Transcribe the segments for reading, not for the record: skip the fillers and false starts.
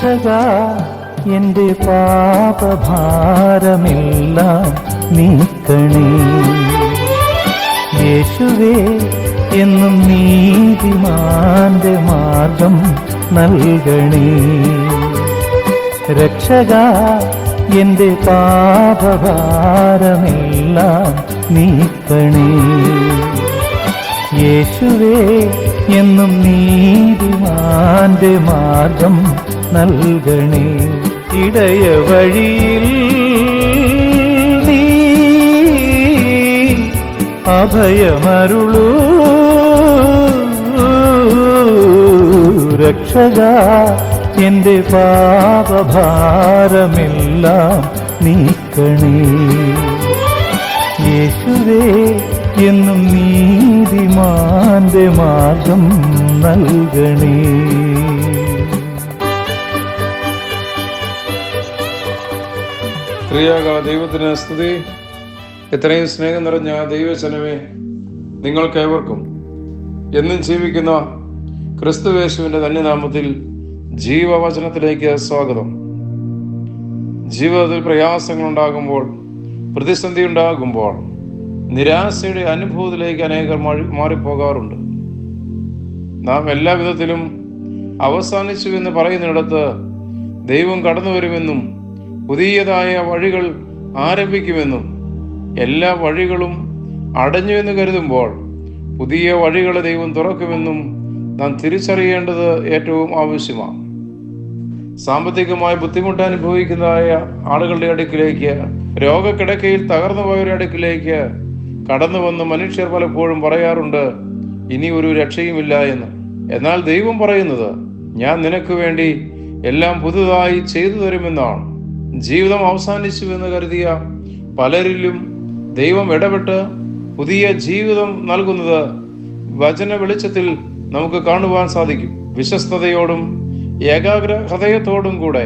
രക്ഷക എൻ്റെ പാപഭാരമെല്ലാം നീക്കണേ. യേശുവേ എന്നും നീതിമാന്റെ മാർഗം നൽകണേ. രക്ഷക എൻ്റെ പാപഭാരമെല്ലാം നീക്കണേ. യേശുവേ എന്നും നീതിമാന്റെ മാർഗം നൽകണേ. ഇടയ വഴിയിൽ നീ അഭയമരുളൂ. രക്ഷക എൻ്റെ പാപഭാരമെല്ലാം നീക്കണേ. യേശുവേ എന്നും നീതിമാന്റെ മാർഗം നൽകണേ. പ്രിയക ദൈവത്തിന് സ്തുതി. ഇത്രയും സ്നേഹം നിറഞ്ഞ ദൈവജനമേ, നിങ്ങൾക്കേവർക്കും എന്നും ജീവിക്കുന്ന ക്രിസ്തുയേശുവിന്റെ ധന്യനാമത്തിൽ ജീവവചനത്തിലേക്ക് സ്വാഗതം. ജീവിതത്തിൽ പ്രയാസങ്ങൾ ഉണ്ടാകുമ്പോൾ, പ്രതിസന്ധി ഉണ്ടാകുമ്പോൾ, നിരാശയുടെ അനുഭവത്തിലേക്ക് അനേകർ മാറിപ്പോകാറുണ്ട്. നാം എല്ലാ വിധത്തിലും അവസാനിച്ചു എന്ന് പറയുന്നിടത്ത് ദൈവം കടന്നു വരുമെന്നും പുതിയതായ വഴികൾ ആരംഭിക്കുമെന്നും എല്ലാ വഴികളും അടഞ്ഞു എന്ന് കരുതുമ്പോൾ പുതിയ വഴികളെ ദൈവം തുറക്കുമെന്നും നാം തിരിച്ചറിയേണ്ടത് ഏറ്റവും ആവശ്യമാണ്. സാമ്പത്തികമായി ബുദ്ധിമുട്ട് അനുഭവിക്കുന്നതായ ആളുകളുടെ അടുക്കിലേക്ക്, രോഗക്കിടക്കയിൽ തകർന്നു പോയവരുടെ അടുക്കിലേക്ക് കടന്നു വന്ന് മനുഷ്യർ പലപ്പോഴും പറയാറുണ്ട്, ഇനി ഒരു രക്ഷയുമില്ല എന്ന്. എന്നാൽ ദൈവം പറയുന്നത്, ഞാൻ നിനക്ക് വേണ്ടി എല്ലാം പുതുതായി ചെയ്തു തരുമെന്നാണ്. ജീവിതം അവസാനിച്ചു എന്ന് കരുതിയ പലരിലും ദൈവം ഇടപെട്ട് പുതിയ ജീവിതം നൽകുന്നത് വചന വെളിച്ചത്തിൽ നമുക്ക് കാണുവാൻ സാധിക്കും. വിശ്വസ്തയോടും ഏകാഗ്ര ഹൃദയത്തോടും കൂടെ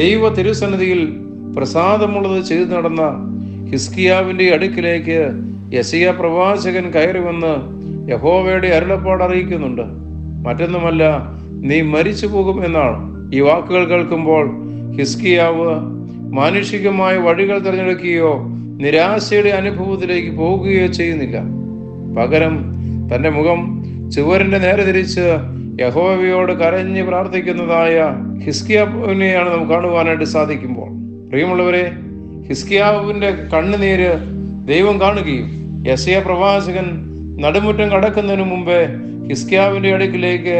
ദൈവ തിരുസന്നിധിയിൽ പ്രസാദമുള്ളത് ചെയ്തു നടന്ന ഹിസ്കിയാവിന്റെ അടുക്കിലേക്ക് യെശയ്യാ പ്രവാചകൻ കയറി വന്ന് യഹോവയുടെ അരുളപ്പാട് അറിയിക്കുന്നുണ്ട്. മറ്റൊന്നുമല്ല, നീ മരിച്ചു പോകും എന്നാണ്. ഈ വാക്കുകൾ കേൾക്കുമ്പോൾ ഹിസ്കിയാവ് മാനുഷികമായ വഴികൾ തിരഞ്ഞെടുക്കുകയോ നിരാശയുടെ അനുഭവത്തിലേക്ക് പോകുകയോ ചെയ്യുന്നില്ല. പകരം തന്റെ മുഖം ചുവരിന്റെ നേരെ തിരിച്ച് യഹോവയോട് കരഞ്ഞ് പ്രാർത്ഥിക്കുന്നതായ ഹിസ്കിയാവിനെയാണ് നമുക്ക് കാണുവാനായിട്ട് സാധിക്കുമ്പോൾ, പ്രിയമുള്ളവരെ, ഹിസ്കിയാവിന്റെ കണ്ണുനീര് ദൈവം കാണുകയും യെശയ്യാ പ്രവാചകൻ നടുമുറ്റം കടക്കുന്നതിന് മുമ്പേ ഹിസ്കിയാവിന്റെ അടുക്കിലേക്ക്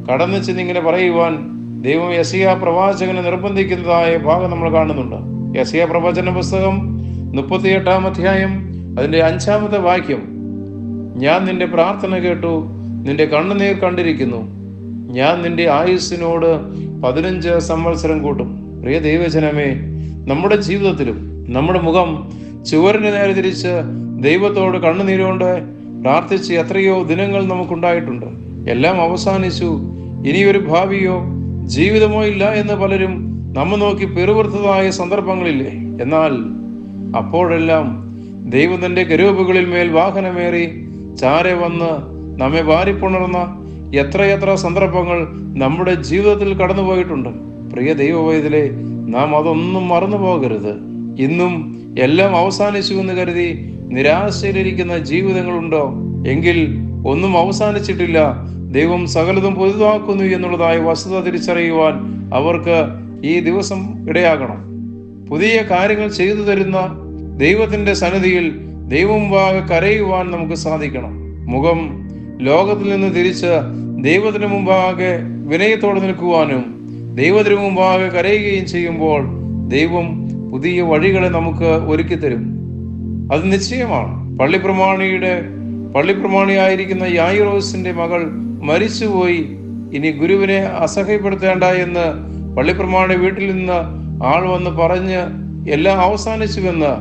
കടന്നു ചെന്നിങ്ങനെ പറയുവാൻ ദൈവം യെശയ്യാ പ്രവാചകനെ നിർബന്ധിക്കുന്നതായ ഭാഗം നമ്മൾ കാണുന്നുണ്ട്. യെശയ്യാ പ്രവചന പുസ്തകം 38-ാം അധ്യായം അതിന്റെ 5-ാമത്തെ വാക്യം, ഞാൻ നിന്റെ പ്രാർത്ഥന കേട്ടു, നിന്റെ കണ്ണുനീർ കണ്ടിരിക്കുന്നു, ഞാൻ നിന്റെ ആയുസ്സിനോട് 15 സംവത്സരം കൂട്ടും. പ്രിയ ദൈവജനമേ, നമ്മുടെ ജീവിതത്തിലും നമ്മുടെ മുഖം ചുവരിന് നേരെ തിരിച്ച് ദൈവത്തോട് കണ്ണുനീരുകൊണ്ട് പ്രാർത്ഥിച്ച് എത്രയോ ദിനങ്ങൾ നമുക്കുണ്ടായിട്ടുണ്ട്. എല്ലാം അവസാനിച്ചു, ഇനിയൊരു ഭാവിയോ ജീവിതമോ ഇല്ല എന്ന് പലരും നമ്മെ നോക്കി പിറുപിറുത്തതായ സന്ദർഭങ്ങളില്ലേ? എന്നാൽ അപ്പോഴെല്ലാം ദൈവം തന്റെ കെരൂബുകളിൽ മേൽ വാഹനമേറി ചാരെ വന്ന് നമ്മെ വാരിപ്പുണർന്ന എത്രയെത്ര സന്ദർഭങ്ങൾ നമ്മുടെ ജീവിതത്തിൽ കടന്നുപോയിട്ടുണ്ട്. പ്രിയ ദൈവവൈതലേ, നാം അതൊന്നും മറന്നു പോകരുത്. ഇന്നും എല്ലാം അവസാനിച്ചു എന്ന് കരുതി നിരാശയിലിരിക്കുന്ന ജീവിതങ്ങളുണ്ടോ? എങ്കിൽ ഒന്നും അവസാനിച്ചിട്ടില്ല. ദൈവം സകലതും പുതുതാക്കുന്നു എന്നുള്ളതായ വസ്തുത തിരിച്ചറിയുവാൻ അവർക്ക് ഈ ദിവസം ഇടയാകണം. പുതിയ കാര്യങ്ങൾ ചെയ്തു തരുന്ന ദൈവത്തിന്റെ സന്നിധിയിൽ ദൈവമുമ്പാകെ കരയുവാൻ നമുക്ക് സാധിക്കണം. മുഖം ലോകത്തിൽ നിന്ന് തിരിച്ച് ദൈവത്തിന് മുമ്പാകെ വിനയത്തോടെ നിൽക്കുവാനും ദൈവത്തിന് മുമ്പാകെ കരയുകയും ചെയ്യുമ്പോൾ ദൈവം പുതിയ വഴികളെ നമുക്ക് ഒരുക്കി തരും. അത് നിശ്ചയമാണ്. പള്ളിപ്രമാണിയായിരിക്കുന്ന യായിറോസിന്റെ മകൾ മരിച്ചുപോയി, ഇനി ഗുരുവിനെ അസഹ്യപ്പെടുത്തേണ്ട എന്ന് പള്ളിപ്രമാണി വീട്ടിൽ നിന്ന് ആൾ വന്ന് പറഞ്ഞ് എല്ലാം അവസാനിച്ചുവെന്ന്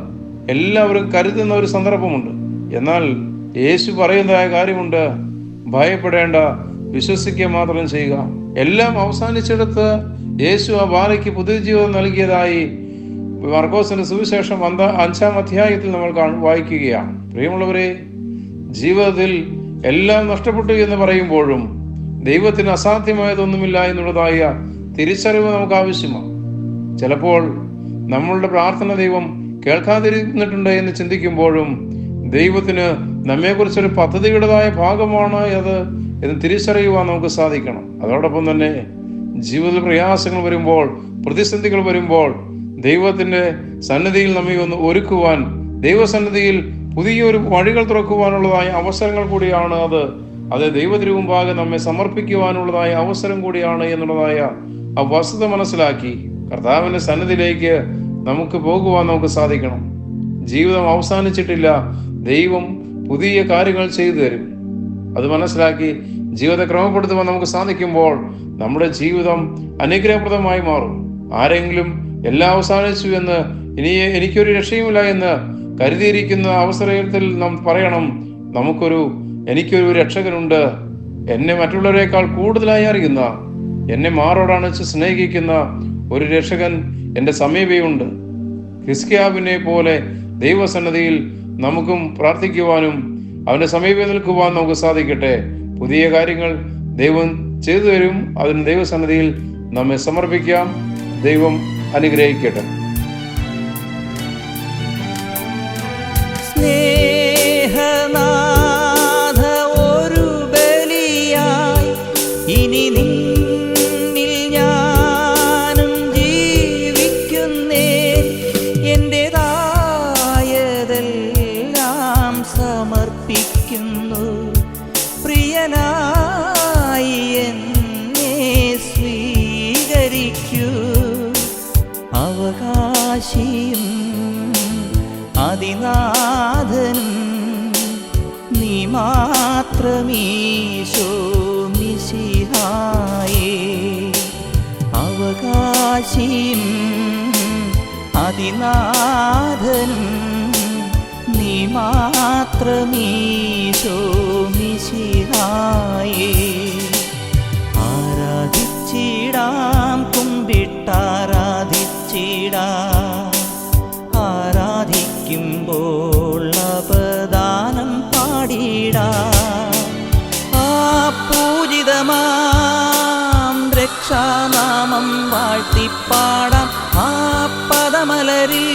എല്ലാവരും കരുതുന്ന ഒരു സന്ദർഭമുണ്ട്. എന്നാൽ യേശു പറയുന്നതായ കാര്യമുണ്ട്, ഭയപ്പെടേണ്ട, വിശ്വസിക്കുക മാത്രം ചെയ്യുക. എല്ലാം അവസാനിച്ചെടുത്ത് യേശു ആ ബാലയ്ക്ക് പുതുജീവിതം നൽകിയതായി മർക്കോസിന്റെ സുവിശേഷം 5-ാം അധ്യായത്തിൽ നമ്മൾ വായിക്കുകയാണ്. പ്രിയമുള്ളവരെ, ജീവിതത്തിൽ എല്ലാം നഷ്ടപ്പെട്ടു എന്ന് പറയുമ്പോഴും ദൈവത്തിന് അസാധ്യമായതൊന്നുമില്ല എന്നുള്ളതായ തിരിച്ചറിവ് നമുക്ക് ആവശ്യമാണ്. ചിലപ്പോൾ നമ്മളുടെ പ്രാർത്ഥന ദൈവം കേൾക്കാതിരുന്നിട്ടുണ്ട് എന്ന് ചിന്തിക്കുമ്പോഴും ദൈവത്തിന് നമ്മെക്കുറിച്ചൊരു പദ്ധതിയുടേതായ ഭാഗമാണ് അത് എന്ന് തിരിച്ചറിയുവാൻ നമുക്ക് സാധിക്കണം. അതോടൊപ്പം തന്നെ ജീവിതത്തിൽ പ്രയാസങ്ങൾ വരുമ്പോൾ, പ്രതിസന്ധികൾ വരുമ്പോൾ ദൈവത്തിൻ്റെ സന്നിധിയിൽ നമ്മെ ഒന്ന് ഒരുക്കുവാൻ, ദൈവസന്നിധിയിൽ പുതിയൊരു വഴികൾ തുറക്കുവാനുള്ളതായ അവസരങ്ങൾ കൂടിയാണ് അത് ദൈവത്തിനു മുമ്പാകെ നമ്മെ സമർപ്പിക്കുവാനുള്ളതായ അവസരം കൂടിയാണ് എന്നുള്ളതായ ആ വസ്തുത മനസ്സിലാക്കി കർത്താവിൻ്റെ സന്നിധിയിലേക്ക് നമുക്ക് പോകുവാൻ നമുക്ക് സാധിക്കണം. ജീവിതം അവസാനിച്ചിട്ടില്ല, ദൈവം പുതിയ കാര്യങ്ങൾ ചെയ്തു തരും. അത് മനസ്സിലാക്കി ജീവിതത്തെ ക്രമപ്പെടുത്തുവാൻ നമുക്ക് സാധിക്കുമ്പോൾ നമ്മുടെ ജീവിതം അനുഗ്രഹപ്രദമായി മാറും. ആരെങ്കിലും എല്ലാം അവസാനിച്ചു എന്ന്, ഇനി എനിക്കൊരു രക്ഷയുമില്ല എന്ന് കരുതിയിരിക്കുന്ന അവസരത്തിൽ നാം പറയണം, എനിക്കൊരു രക്ഷകനുണ്ട്. എന്നെ മറ്റുള്ളവരെക്കാൾ കൂടുതലായി അറിയുന്ന, എന്നെ മാറോടണച്ച് സ്നേഹിക്കുന്ന ഒരു രക്ഷകൻ എൻ്റെ സമീപയുണ്ട്. ഹിസ്കിയാവിനെ പോലെ ദൈവസന്നിധിയിൽ നമുക്കും പ്രാർത്ഥിക്കുവാനും അവൻ്റെ സമീപം നിൽക്കുവാൻ നമുക്ക് സാധിക്കട്ടെ. പുതിയ കാര്യങ്ങൾ ദൈവം ചെയ്തു തരും. അതിന് ദൈവസന്നിധിയിൽ നമ്മെ സമർപ്പിക്കാം. ദൈവം അനുഗ്രഹിക്കട്ടെ. സ്നേഹനാഥ ഒരു ബലിയായി ഇനി നിന്നിൽ ഞാനും ജീവിക്കുന്നേ. എന്റേതായതെല്ലാം സമർപ്പിക്കുന്നു. പ്രിയനായി എന്നെ സ്വീകരിക്കൂ. അവകാശിയും അതിനാഥനും നീ മാത്രമീശോ മിശിഹായേ. അവകാശിയും അതിനാഥനും നീ മാത്രമീശോ മിശിഹായേ. ആരാധിച്ചിടാം, കുമ്പിട്ടാരാധിച്ചിടാം. ആരാധിക്കുമ്പോൾ അപദാനം പാടിടാം. ആ പൂജിതമാം രക്ഷാനാമം വാഴ്ത്തിപ്പാടാം. ആ പദമലരിൽ